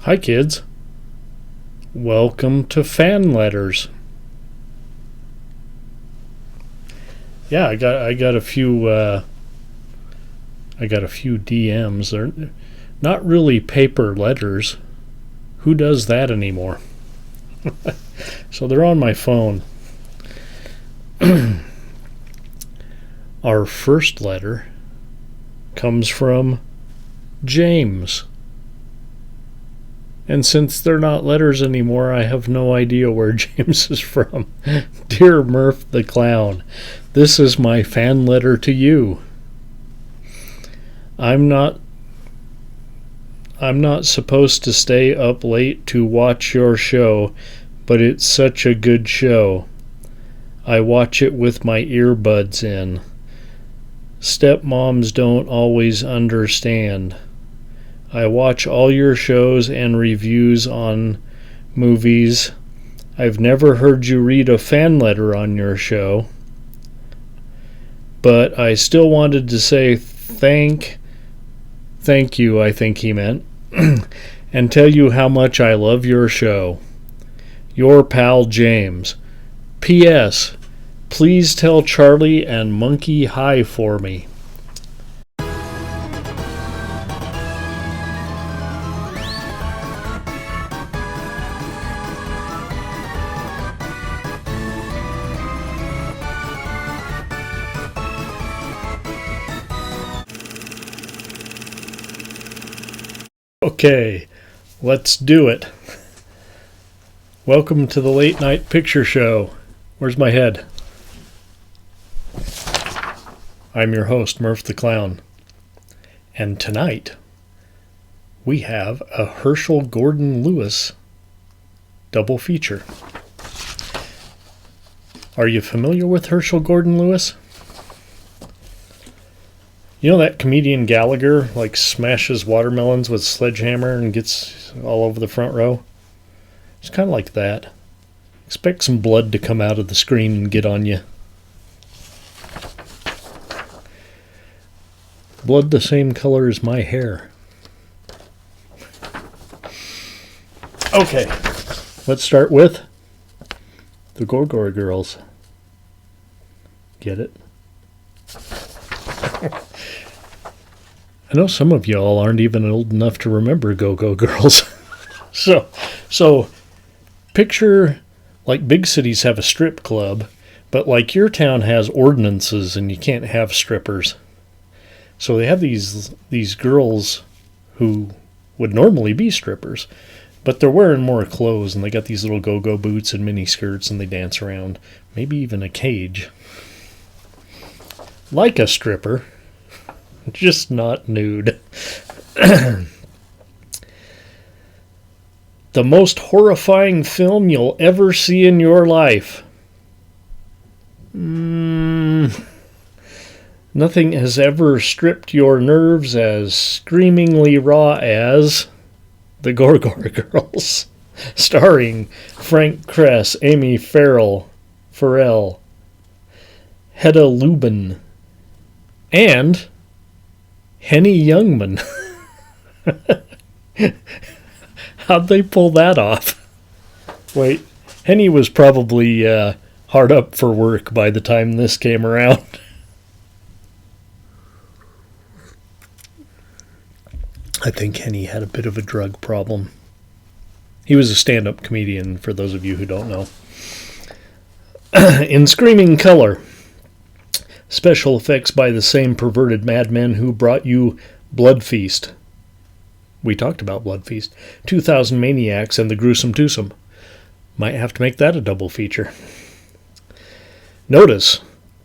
Hi kids, welcome to Fan Letters. Yeah, I got a few DMs. They're not really paper letters. Who does that anymore? So they're on my phone. Our first letter comes from James. And since they're not letters anymore, I have no idea where James is from. Dear Murph the Clown, this is my fan letter to you. I'm not supposed to stay up late to watch your show, but it's such a good show. I watch it with my earbuds in. Stepmoms don't always understand. I watch all your shows and reviews on movies. I've never heard you read a fan letter on your show, but I still wanted to say thank you, I think he meant, and tell you how much I love your show. Your pal James. P.S. Please tell Charlie and Monkey hi for me. Okay, let's do it. Welcome to the Late Night Picture Show. Where's my head? I'm your host, Murph the Clown. And tonight, we have a Herschel Gordon Lewis double feature. Are you familiar with Herschel Gordon Lewis? You know that comedian Gallagher, smashes watermelons with a sledgehammer and gets all over the front row? It's kind of like that. Expect some blood to come out of the screen and get on you. Blood the same color as my hair. Okay, let's start with the Gore Gore girls. Get it? I know some of y'all aren't even old enough to remember Go-Go Girls. So picture big cities have a strip club, but your town has ordinances and you can't have strippers. So they have these girls who would normally be strippers, but they're wearing more clothes and they got these little go-go boots and mini skirts and they dance around, maybe even a cage. Like a stripper. Just not nude. The most horrifying film you'll ever see in your life. Nothing has ever stripped your nerves as screamingly raw as the Gore Gore Girls. Starring Frank Kress, Amy Farrell, Hedda Lubin, and Henny Youngman. How'd they pull that off? Wait, Henny was probably hard up for work by the time this came around. I think Henny had a bit of a drug problem. He was a stand-up comedian, for those of you who don't know. In screaming color, special effects by the same perverted madmen who brought you Blood Feast. We talked about Blood Feast. 2000 Maniacs and the Gruesome Twosome. Might have to make that a double feature. Notice,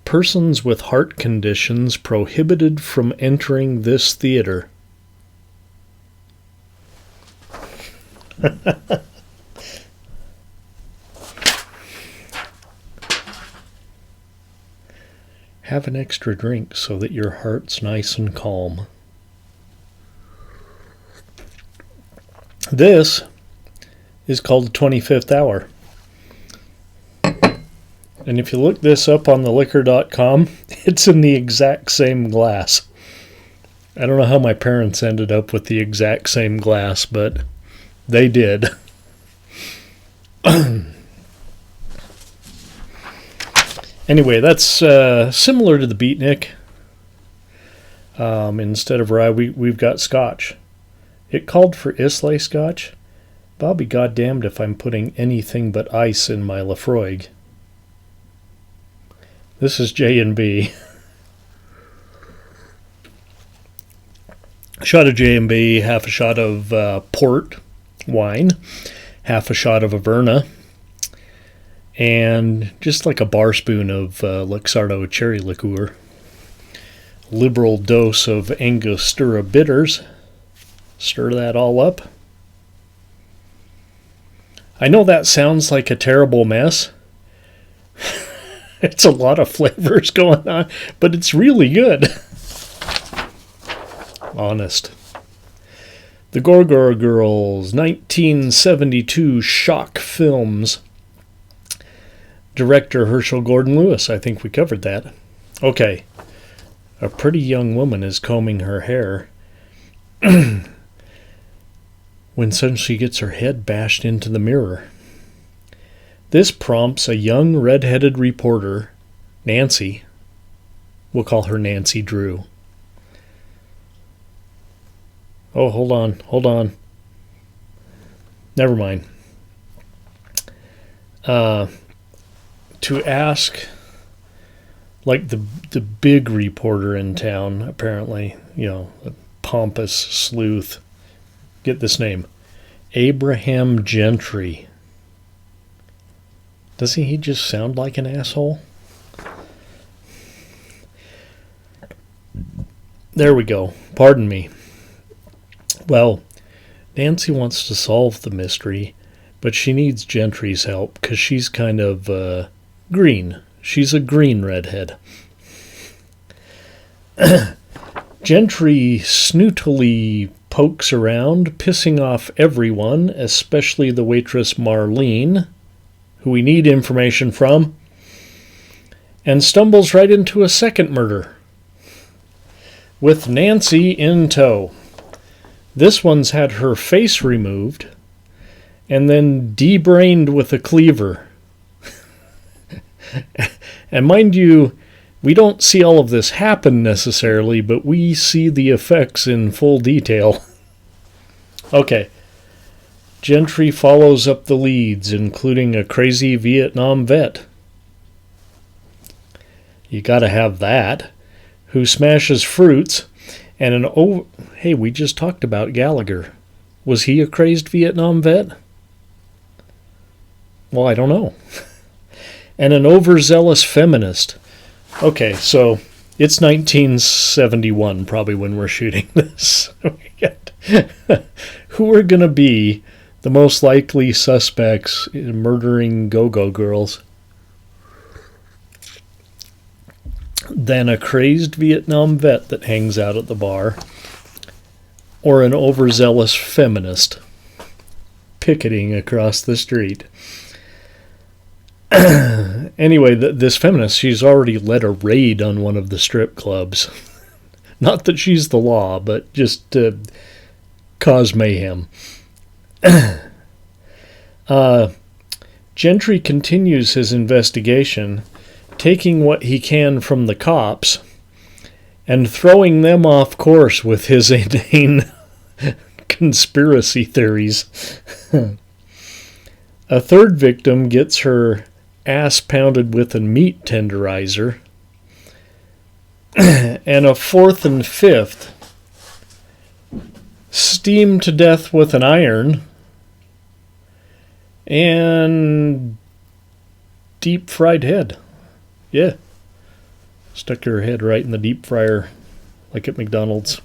persons with heart conditions prohibited from entering this theater. Have an extra drink so that your heart's nice and calm. This is called the 25th Hour. And if you look this up on theliquor.com, it's in the exact same glass. I don't know how my parents ended up with the exact same glass, but They did. Anyway, that's similar to the beatnik. Instead of rye, we've got scotch. It called for Islay scotch. But I'll be goddamned if I'm putting anything but ice in my Lafroig. This is J&B. A shot of J&B, half a shot of port wine, half a shot of Averna, and just like a bar spoon of Luxardo cherry liqueur. Liberal dose of Angostura bitters. Stir that all up. I know that sounds like a terrible mess. It's a lot of flavors going on, but it's really good. Honest. The Gore Gore Girls, 1972 shock films. Director Herschel Gordon Lewis. I think we covered that. Okay. A pretty young woman is combing her hair when suddenly she gets her head bashed into the mirror. This prompts a young red-headed reporter, Nancy. We'll call her Nancy Drew. Oh, hold on. Never mind. To ask, like the big reporter in town, apparently, a pompous sleuth. Get this name. Abraham Gentry. Doesn't he just sound like an asshole? There we go. Pardon me. Well, Nancy wants to solve the mystery, but she needs Gentry's help because she's kind of green. She's a green redhead. Gentry snootily pokes around, pissing off everyone, especially the waitress Marlene, who we need information from, and stumbles right into a second murder, with Nancy in tow. This one's had her face removed, and then debrained with a cleaver. And mind you, we don't see all of this happen necessarily, but we see the effects in full detail. Okay. Gentry follows up the leads, including a crazy Vietnam vet. You gotta have that. Who smashes fruits, and hey, we just talked about Gallagher. Was he a crazed Vietnam vet? Well, I don't know. And an overzealous feminist. Okay, so it's 1971 probably when we're shooting this. Who are going to be the most likely suspects in murdering go-go girls than a crazed Vietnam vet that hangs out at the bar or an overzealous feminist picketing across the street? Anyway, this feminist, she's already led a raid on one of the strip clubs. Not that she's the law, but just to cause mayhem. Gentry continues his investigation, taking what he can from the cops and throwing them off course with his inane conspiracy theories. A third victim gets her ass pounded with a meat tenderizer, and a fourth and fifth steamed to death with an iron and deep fried head. Yeah. Stuck her head right in the deep fryer like at McDonald's.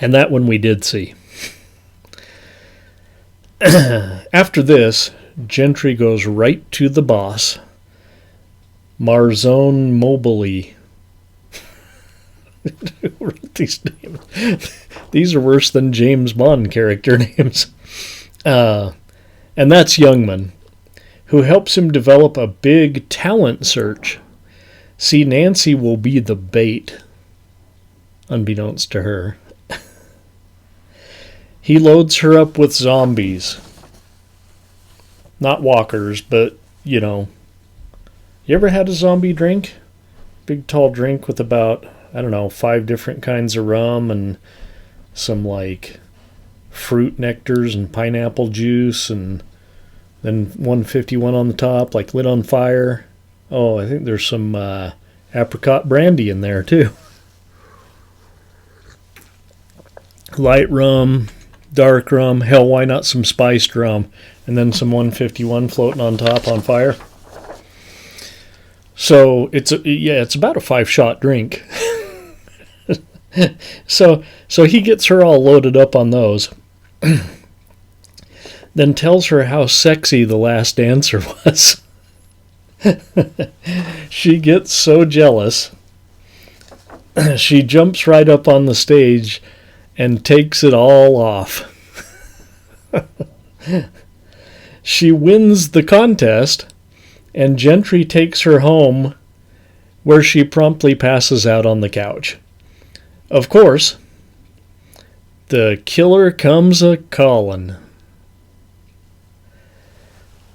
And that one we did see. After this, Gentry goes right to the boss, Marzone Mobley. Who wrote these names? These are worse than James Bond character names. And that's Youngman, who helps him develop a big talent search. See, Nancy will be the bait, unbeknownst to her. He loads her up with zombies. Not walkers, but, you know. You ever had a zombie drink? Big tall drink with about, I don't know, 5 different kinds of rum and some like fruit nectars and pineapple juice, and then 151 on the top, like lit on fire. Oh, I think there's some apricot brandy in there too. Light rum, dark rum, hell, why not some spiced rum? And then some 151 floating on top on fire. So it's about a 5-shot drink. So he gets her all loaded up on those. Then tells her how sexy the last dancer was. She gets so jealous. She jumps right up on the stage and takes it all off. She wins the contest, and Gentry takes her home, where she promptly passes out on the couch. Of course, the killer comes a-callin'.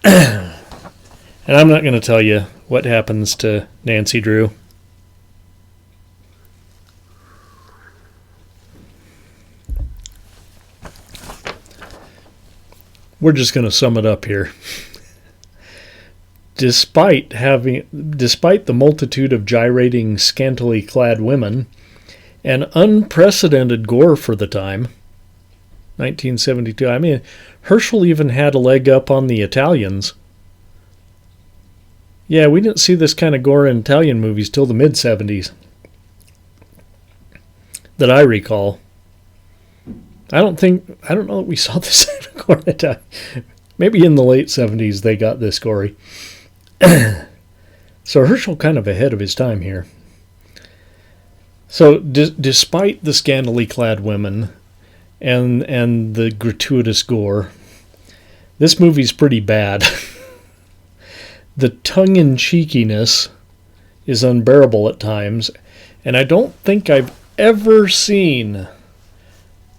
And I'm not going to tell you what happens to Nancy Drew. We're just going to sum it up here. Despite the multitude of gyrating, scantily clad women, and unprecedented gore for the time, 1972. I mean, Herschel even had a leg up on the Italians. Yeah, we didn't see this kind of gore in Italian movies till the mid-70s. That I recall. I don't know that we saw this kind of gore in Italian. Maybe in the late 70s they got this gory. So Herschel kind of ahead of his time here. So despite the scantily clad women and the gratuitous gore, this movie's pretty bad. The tongue-in-cheekiness is unbearable at times, and I don't think I've ever seen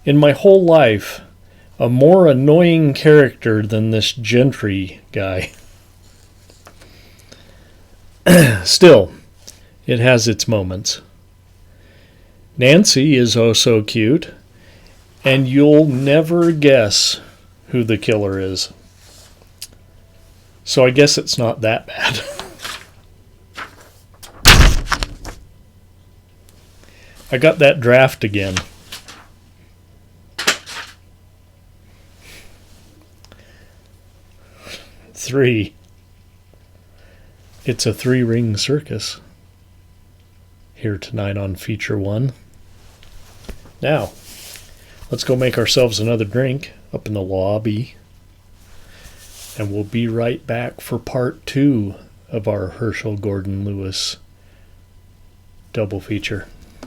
in my whole life a more annoying character than this Gentry guy. Still, it has its moments. Nancy is oh so cute, and you'll never guess who the killer is. So I guess it's not that bad. I got that draft again. Three. It's a 3-ring circus. Here tonight on Feature 1. Now, let's go make ourselves another drink up in the lobby. And we'll be right back for part 2 of our Herschel Gordon Lewis double feature.